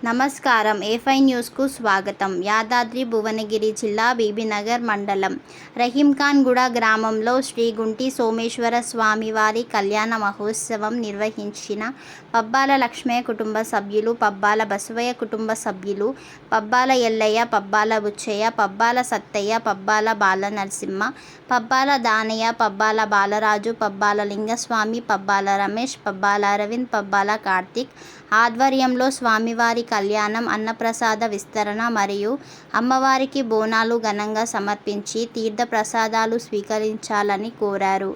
నమస్కారం. A5 న్యూస్కు స్వాగతం. యాదాద్రి భువనగిరి జిల్లా బీబీనగర్ మండలం రహీంఖాన్గూడ గ్రామంలో శ్రీ గుంటి సోమేశ్వర స్వామివారి కళ్యాణ మహోత్సవం నిర్వహించిన పబ్బాల లక్ష్మయ్య కుటుంబ సభ్యులు, పబ్బాల బసవయ్య కుటుంబ సభ్యులు, పబ్బాల ఎల్లయ్య, పబ్బాల బుచ్చయ్య, పబ్బాల సత్తయ్య, పబ్బాల బాలనరసింహ, పబ్బాల దానయ్య, పబ్బాల బాలరాజు, పబ్బాల లింగస్వామి, పబ్బాల రమేష్, పబ్బాల అరవింద్, పబ్బాల కార్తిక్ ఆధ్వర్యంలో స్వామివారి కళ్యాణం, అన్నప్రసాద విస్తరణ మరియు అమ్మవారికి బోనాలు ఘనంగా సమర్పించి తీర్థ ప్రసాదాలు స్వీకరించాలని కోరారు.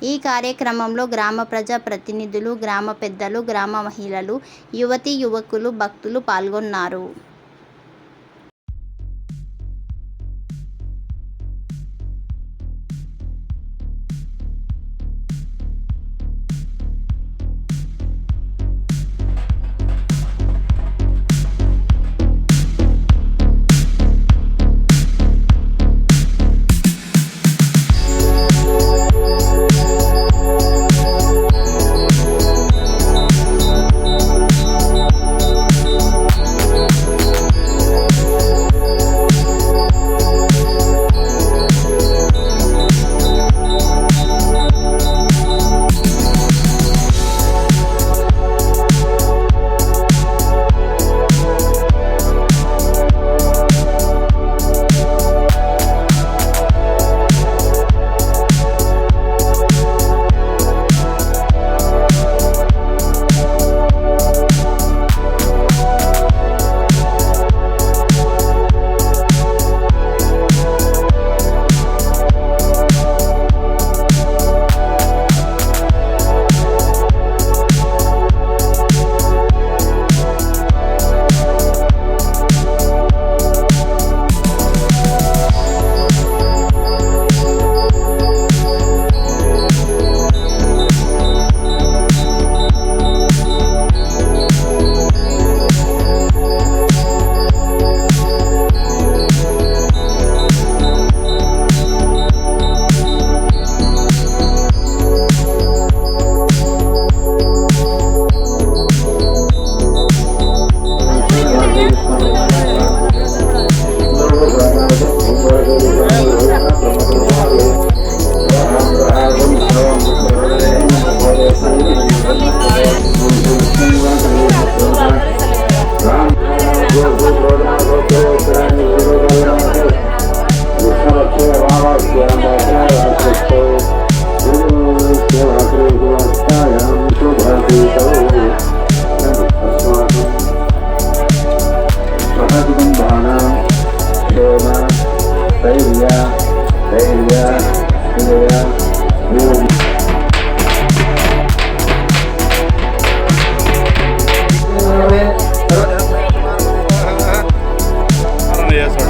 ఈ కార్యక్రమంలో గ్రామ ప్రజా ప్రతినిధులు, గ్రామ పెద్దలు, గ్రామ మహిళలు, యువతీ యువకులు, భక్తులు పాల్గొన్నారు.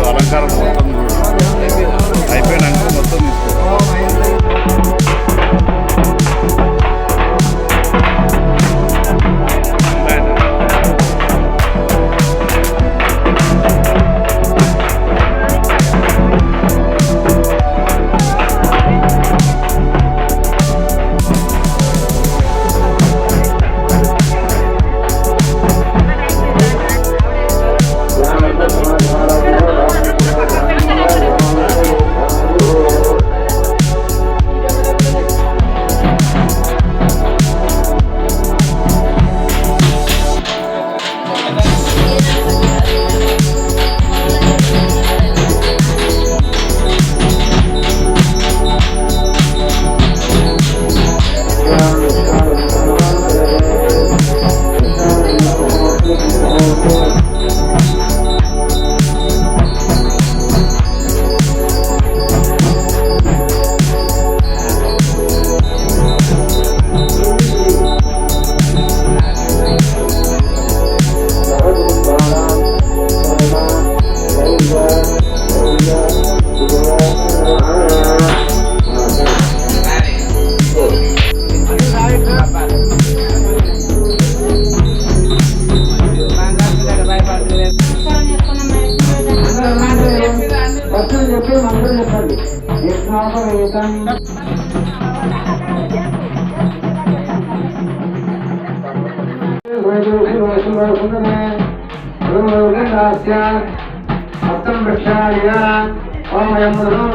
అలంకారం మొత్తం అయిపోయినాక మొత్తం हस्तं प्रक्षाल्य ओम यं नमः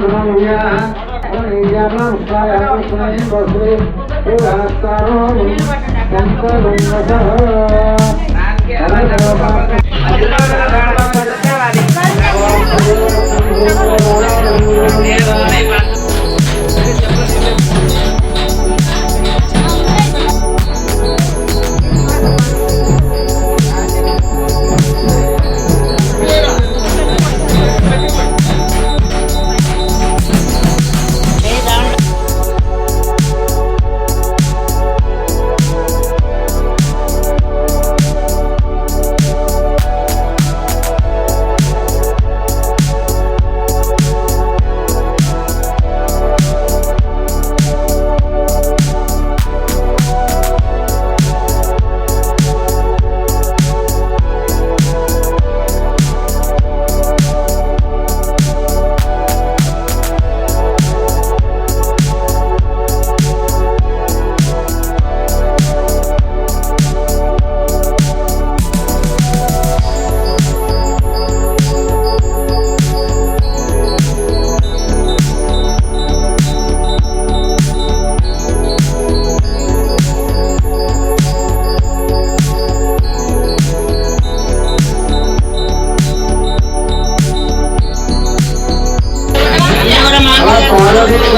ओम नमः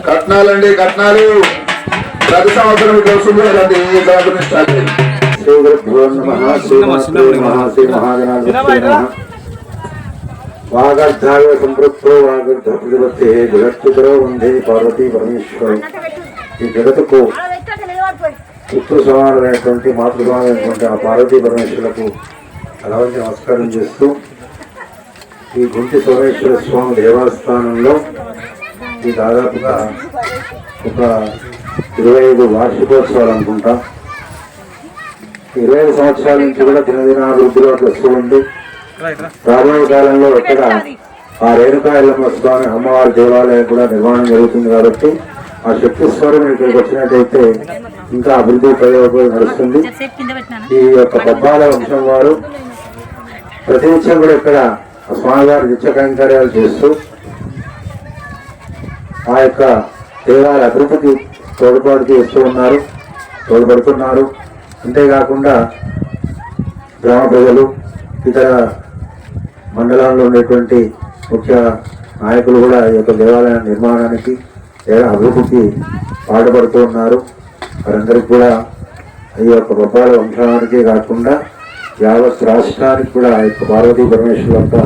కట్నాలండి కట్నాలు ప్రతి సంవత్సరం ఇక్కడ వస్తుంది కదండి ఈ సంవత్సరం స్టార్ట్ అయింది. శ్రీ గురుభ్యో నమః శ్రీ మహాగణాధిపతయే నమః వాగర్ధాయ సంపృక్తో వాగర్ధ ప్రతిపత్తే జగత్తుతరో వందే పార్వతీ పరమేశ్వరం. ఈ జగత్తుకు పుత్ర సమానమైనటువంటి మాతృసమానమైనటువంటి ఆ పార్వతీ పరమేశ్వరులకు అలాగే నమస్కారం చేస్తూ ఈ గుంటి సోమేశ్వర స్వామి దేవస్థానంలో ఈ దాదాపుగా ఒక 25 వార్షికోత్సవాలు అనుకుంటా. 25 సంవత్సరాల నుంచి కూడా దినదినాభివృద్ధిలో వస్తూ ఉంది. రాబోయే కాలంలో ఇక్కడ ఆ రేణుకా ఎల్లమ్మ స్వామి అమ్మవారి దేవాలయం కూడా నిర్మాణం జరుగుతుంది. కాబట్టి ఆ శక్తి స్వరం ఇక్కడికి వచ్చినట్టయితే ఇంకా అభివృద్ధి ప్రయోగం నడుస్తుంది. ఈ యొక్క పబ్బాల వంశం వారు ప్రతినిత్యం కూడా ఇక్కడ స్వామివారి నిత్య కైంకర్యాలు చేస్తూ ఆ యొక్క దేవాలయ అభివృద్ధికి తోడ్పడుతున్నారు. అంతేకాకుండా గ్రామ ప్రజలు, ఇతర మండలాల్లో ఉండేటువంటి ముఖ్య నాయకులు కూడా ఈ యొక్క దేవాలయ నిర్మాణానికి అభివృద్ధికి పాటుపడుతూ ఉన్నారు. వారందరికీ కూడా ఈ యొక్క గొప్పల వంశానికే కాకుండా యావత్ రాష్ట్రానికి కూడా ఆ యొక్క పార్వతీ పరమేశ్వరు యొక్క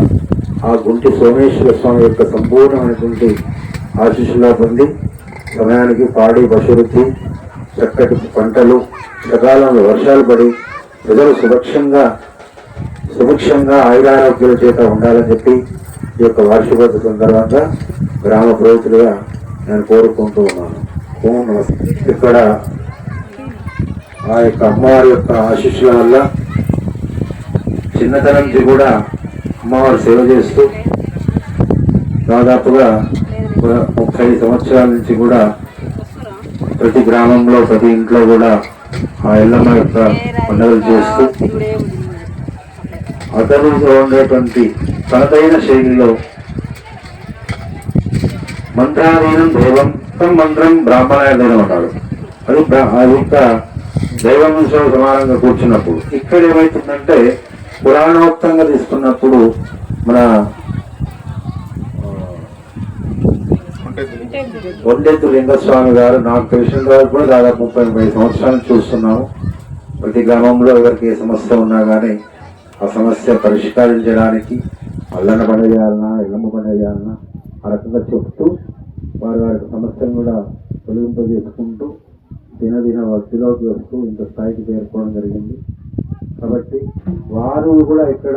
ఆ గుంటి సోమేశ్వర స్వామి యొక్క సంపూర్ణమైనటువంటి ఆశీస్సులా పొంది సమయానికి పాడి పశువృద్ధి, చక్కటి పంటలు, సకాలంలో వర్షాలు పడి ప్రజలు సుభిక్షంగా ఆయురారోగ్యాల చేత ఉండాలని చెప్పి ఈ యొక్క వార్షికోత్సవ సందర్భంగా గ్రామ పురోహితులుగా నేను కోరుకుంటూ ఉన్నాను. ఇక్కడ ఆ యొక్క అమ్మవారి యొక్క ఆశీస్సుల వల్ల చిన్నతనం నుంచి కూడా అమ్మవారు సేవ చేస్తూ దాదాపుగా 30 సంవత్సరాల నుంచి కూడా ప్రతి గ్రామంలో, ప్రతి ఇంట్లో కూడా ఆ ఎల్లమ్మ యొక్క పండుగలు చేస్తూ అతనిలో ఉండేటువంటి తనదైన శైలిలో మంత్రాధీనం దైవం మంత్రం బ్రాహ్మణాధీనం అన్నాడు. అది యొక్క దైవంశం సమానంగా కూర్చున్నప్పుడు ఇక్కడ ఏమవుతుందంటే పురాణోక్తంగా తీసుకున్నప్పుడు మన కొండెత్తు లింగస్వామి గారు, నాకు తెలిసిన వరకు కూడా దాదాపు 30 సంవత్సరాలు చూస్తున్నాము. ప్రతి గ్రామంలో ఎవరికి ఏ సమస్య ఉన్నా కానీ ఆ సమస్య పరిష్కరించడానికి అల్లన్న పండుగ చేయాలన్నా, ఎల్లమ్మ పండుగ చేయాలన్నా ఆ రకంగా చెప్తూ వారి సమస్యను కూడా తొలగింపజేసుకుంటూ దినదిన భక్తిలోకి వస్తూ ఇంత స్థాయికి చేరుకోవడం జరిగింది. కాబట్టి వారు కూడా ఇక్కడ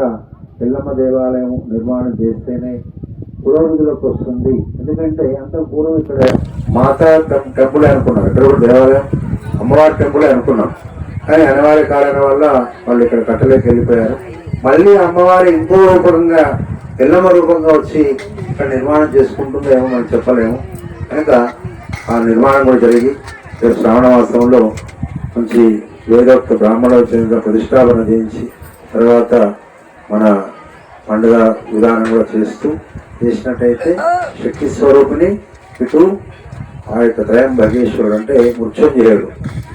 ఎల్లమ్మ దేవాలయం నిర్మాణం చేస్తేనే పురోగతిలోకి వస్తుంది. ఎందుకంటే అంత పూర్వం ఇక్కడ మాతా టెంపుల్ అనుకున్నాం, ఇక్కడ కూడా దేవాలయం అమ్మవారి టెంపుల్ అనుకున్నాం. కానీ అనివార్య కారణం వల్ల వాళ్ళు ఇక్కడ కట్టలేక వెళ్ళిపోయారు. మళ్ళీ అమ్మవారి ఇంకో రూపంగా ఎల్లమ్మ రూపంగా వచ్చి ఇక్కడ నిర్మాణం చేసుకుంటుందేమో మనం చెప్పలేము. కనుక ఆ నిర్మాణం కూడా జరిగి శ్రావణ మాసంలో మంచి వేదోక్త బ్రాహ్మణోత్సవంగా ప్రతిష్టాపన చేయించి తర్వాత మన పండుగ విధానం కూడా చేసినట్టయితే శక్తి స్వరూపిణి ఇటు ఆ యొక్క త్రయంబకేశ్వరుడు అంటే మృత్యుంజయుడు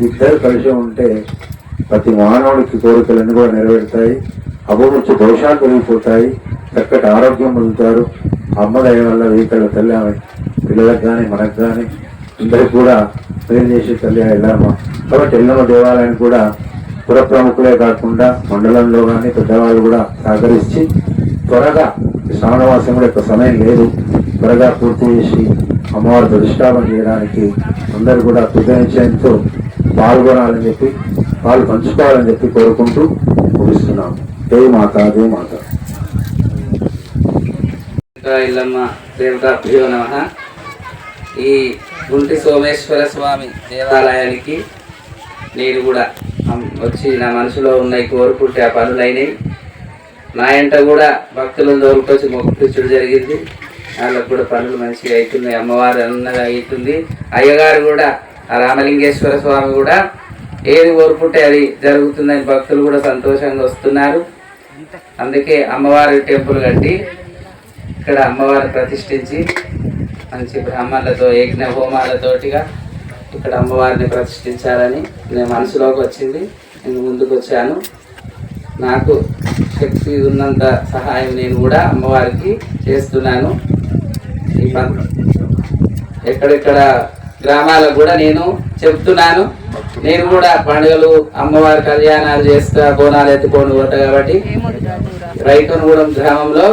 ఇద్దరు కలిసి ఉంటే ప్రతి మానవుడికి కోరికలన్నీ కూడా నెరవేరుతాయి. అభివృద్ధి దోషాలు పెరిగిపోతాయి, చక్కటి ఆరోగ్యం పొందుతారు. అమ్మ దయ వల్ల వీకళ్ళ తల్లి ఆమె పిల్లలకు కానీ మనకు కానీ అందరికి కూడా పేరు చేసే తల్లి ఎల్లమ్మ. కాబట్టి ఎల్లమ్మ దేవాలయాన్ని కూడా పుర ప్రముఖులే కాకుండా మండలంలో కానీ పెద్దవాళ్ళు కూడా సహకరించి త్వరగా శ్రావణమాసం కూడా ఎక్కువ సమయం లేదు, త్వరగా పూర్తి చేసి అమ్మవారి ప్రతిష్టాపన చేయడానికి అందరూ కూడా కృతజ్ఞతతో పాల్గొనాలని చెప్పి పాలు పంచుకోవాలని చెప్పి కోరుకుంటూ ముగిస్తున్నాము. దేవి మాత, దేవి మాత. ఇల్లమ్మ దేవతాభ్యో నమః. ఈ గుంటి సోమేశ్వర స్వామి దేవాలయానికి నేను కూడా వచ్చి నా మనసులో ఉన్నాయి కోరుకుంటే ఆ పనులైనవి. నా ఇంట కూడా భక్తులను దోలుకొచ్చి మొక్కుచుడు జరిగింది. వాళ్ళకు కూడా పనులు మంచిగా అవుతున్నాయి, అమ్మవారు అన్నగా అవుతుంది. అయ్యగారు కూడా ఆ రామలింగేశ్వర స్వామి కూడా ఏది కోరుకుంటే అది జరుగుతుందని భక్తులు కూడా సంతోషంగా వస్తున్నారు. అందుకే అమ్మవారి టెంపుల్ కట్టి ఇక్కడ అమ్మవారిని ప్రతిష్ఠించి మంచి బ్రాహ్మణులతో యజ్ఞ హోమాలతోటిగా ఇక్కడ అమ్మవారిని ప్రతిష్ఠించాలని నేను మనసులోకి వచ్చింది. నేను ముందుకు వచ్చాను. నాకు శక్తి ఉన్నంత సహాయం నేను కూడా అమ్మవారికి చేస్తున్నాను. ఈ ఎక్కడెక్కడ గ్రామాలకు కూడా నేను చెప్తున్నాను. నేను కూడా పండుగలు అమ్మవారి కళ్యాణాలు చేస్తా, బోనాలు ఎత్తుకొని పోతా. కాబట్టి రైతునగూడెం గ్రామంలో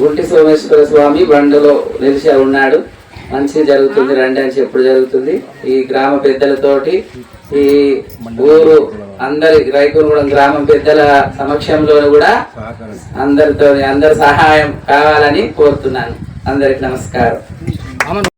గుంటి సోమేశ్వర స్వామి బండులో నిలిచి ఉన్నాడు. మంచి జరుగుతుంది, రండి అని చెప్పుడు జరుగుతుంది. ఈ గ్రామ పెద్దలతోటి ఈ ఊరు అందరి రైతునగూడెం గ్రామం పెద్దల సమక్షంలో కూడా అందరి సహాయం కావాలని కోరుతున్నాను. అందరికి నమస్కారం.